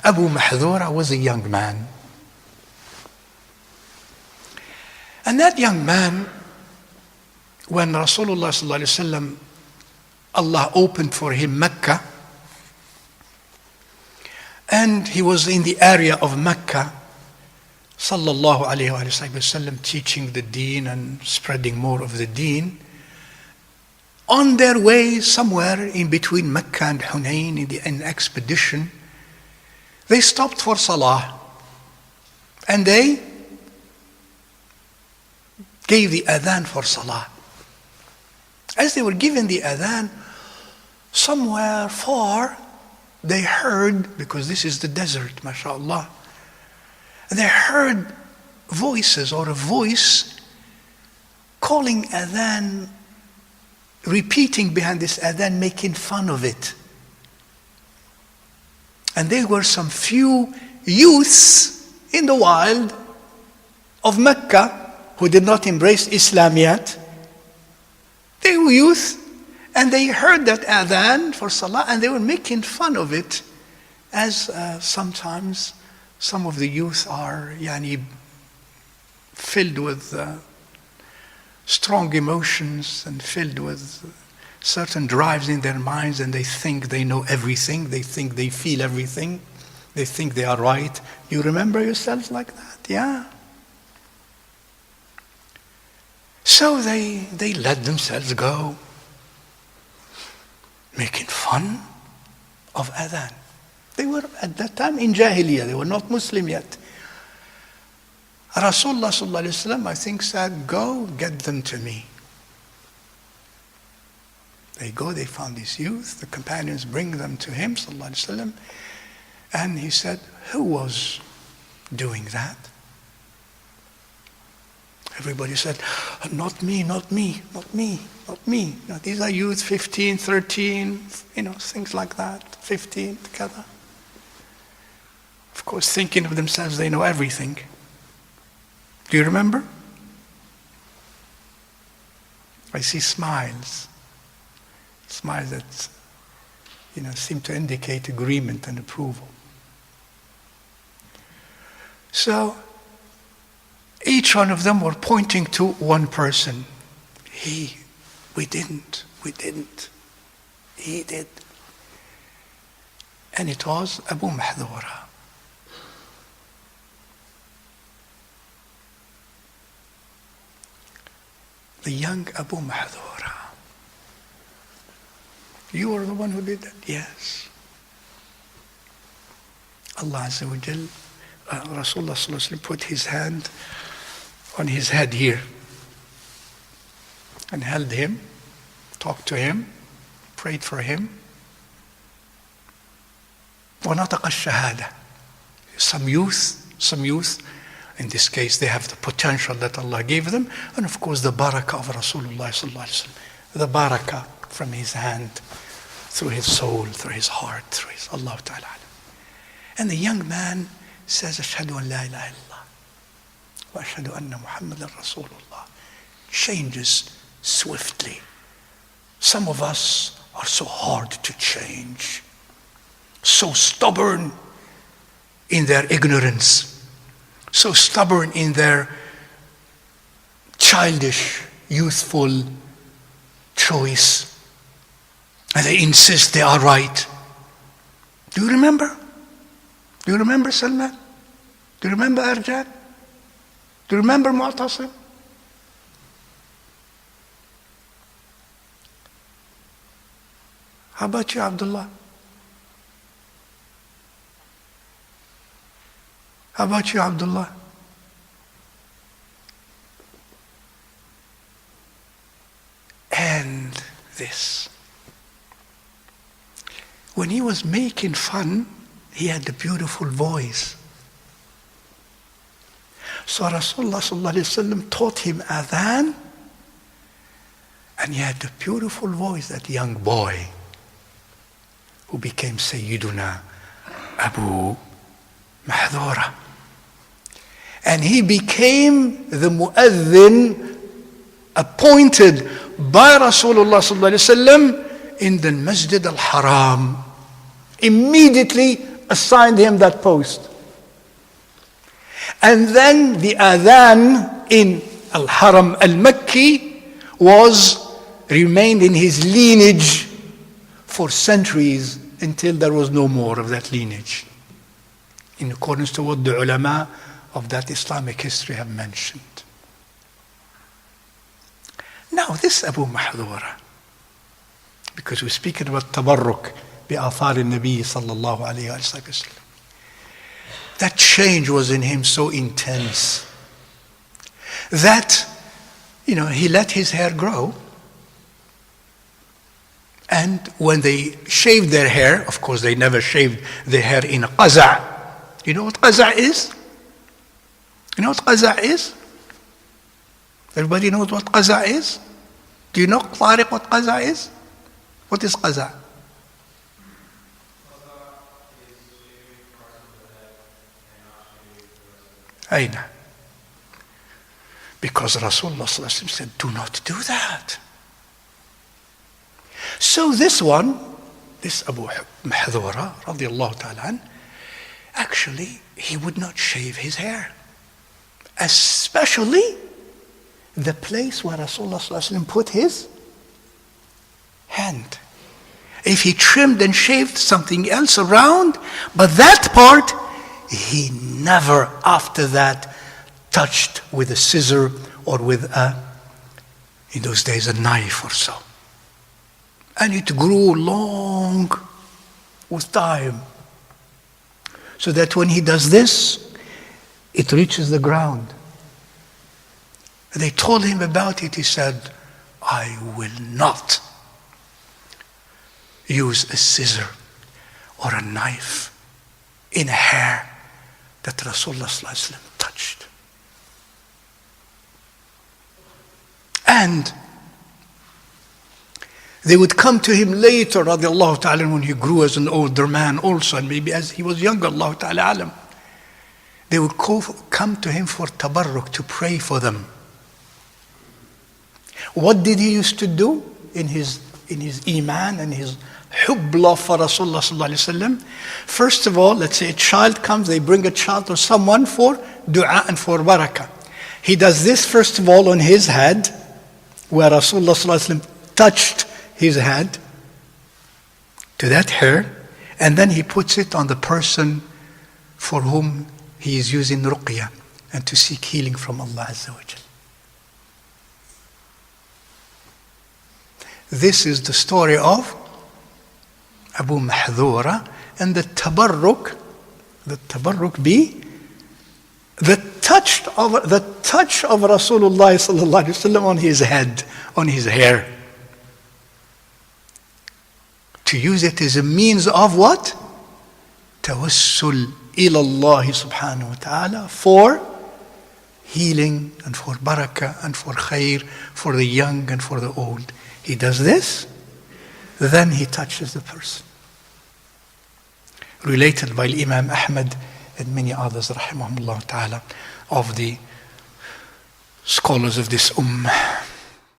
Abu Mahdura was a young man. And that young man, when Rasulullah sallallahu alaihi wasallam, Allah opened for him Mecca, and he was in the area of Mecca, sallallahu alaihi wasallam, teaching the deen and spreading more of the deen. On their way somewhere in between Mecca and Hunayn in the expedition, they stopped for Salah, and they gave the adhan for Salah. As they were giving the adhan, somewhere far, they heard, because this is the desert, mashallah, they heard voices or a voice calling adhan, repeating behind this adhan, making fun of it. And there were some few youths in the wild of Mecca who did not embrace Islam yet. They were youth, and they heard that adhan for Salah, and they were making fun of it, as sometimes some of the youth are filled with strong emotions and filled with certain drives in their minds, and they think they know everything, they think they feel everything, they think they are right. You remember yourselves like that? Yeah. So they let themselves go, making fun of adhan. They were at that time in Jahiliyyah, they were not Muslim yet. Rasulullah sallallahu alaihi wasallam, I think, said, go get them to me. They go, they found these youth, the companions bring them to him, sallallahu alaihi wasallam, and he said, who was doing that? Everybody said, not me, not me, not me, not me. You know, these are youth, 15, 13, things like that, 15 together. Of course, thinking of themselves, they know everything. Do you remember? I see smiles. Smiles that, seem to indicate agreement and approval. So, each one of them were pointing to one person. We didn't, he did. And it was Abu Mahdura. The young Abu Mahdura. You were the one who did that? Yes. Allah Azza wa Jal, Rasulullah sallallahu alaihi wasallam put his hand on his head here and held him, talked to him, prayed for him. وَنَطَقَ الشَّهَادَةِ. Some youth, in this case, they have the potential that Allah gave them, and of course the barakah of Rasulullah sallallahu alaihi wasallam, the barakah from his hand, through his soul, through his heart, through his Allah Ta'ala. And the young man says, Ashhadu an la ilaha illallah wa ashhadu anna Muhammadan Rasulullah. Changes swiftly. Some of us are so hard to change, so stubborn in their ignorance, so stubborn in their childish, youthful choice. And they insist they are right. Do you remember? Do you remember Salman? Do you remember Arjan? Do you remember Mu'tasim? How about you, Abdullah? How about you, Abdullah? And this. When he was making fun, he had a beautiful voice. So Rasulullah sallallahu alaihi wasallam taught him adhan, and he had a beautiful voice, that young boy who became Sayyiduna Abu Mahdura. And he became the mu'adhin appointed by Rasulullah sallallahu alaihi wasallam in the Masjid al-Haram, immediately assigned him that post. And then the adhan in al-Haram al-Makki remained in his lineage for centuries until there was no more of that lineage, in accordance to what the ulama of that Islamic history have mentioned. Now this Abu Mahdura, because we're speaking about tabarruk bi-athar al-Nabi sallallahu alayhi wa sallam, that change was in him so intense that, he let his hair grow. And when they shaved their hair, of course they never shaved their hair in a qaza'. You know what qaza' is? You know what qaza' is? Everybody knows what qaza' is? Do you know, Tariq, what qaza' is? What is qaza'? Aina. Because Rasulullah said, do not do that. So this Abu Mahdura, radiallahu ta'ala, actually, he would not shave his hair. Especially the place where Rasulullah put his hand. If he trimmed and shaved something else around, but that part, he never after that touched with a scissor or with in those days, a knife or so. And it grew long with time. So that when he does this, it reaches the ground. And they told him about it. He said, I will not use a scissor or a knife in hair that Rasulullah ﷺ touched. And they would come to him later, radiallahu ta'ala, when he grew as an older man also, and maybe as he was younger, Allah ta'ala alam. They would come to him for tabarruk, to pray for them. What did he used to do in his iman and his hubb love for Rasulullah sallallahu alaihi wasallam? First of all, let's say a child comes, they bring a child or someone for dua and for barakah. He does this first of all on his head, where Rasulullah sallallahu alaihi wasallam touched his head to that hair, and then he puts it on the person for whom he is using ruqya and to seek healing from Allah Azza wa Jal. This is the story of Abu Mahdura, and the tabarruk be the touch of Rasulullah sallallahu alaihi wasallam on his head, on his hair. To use it as a means of what? Tawassul ila Allah subhanahu wa ta'ala, for healing and for barakah and for khair, for the young and for the old. He does this, then he touches the person. Related by Imam Ahmad and many others, rahimahumullah ta'ala, of the scholars of this ummah.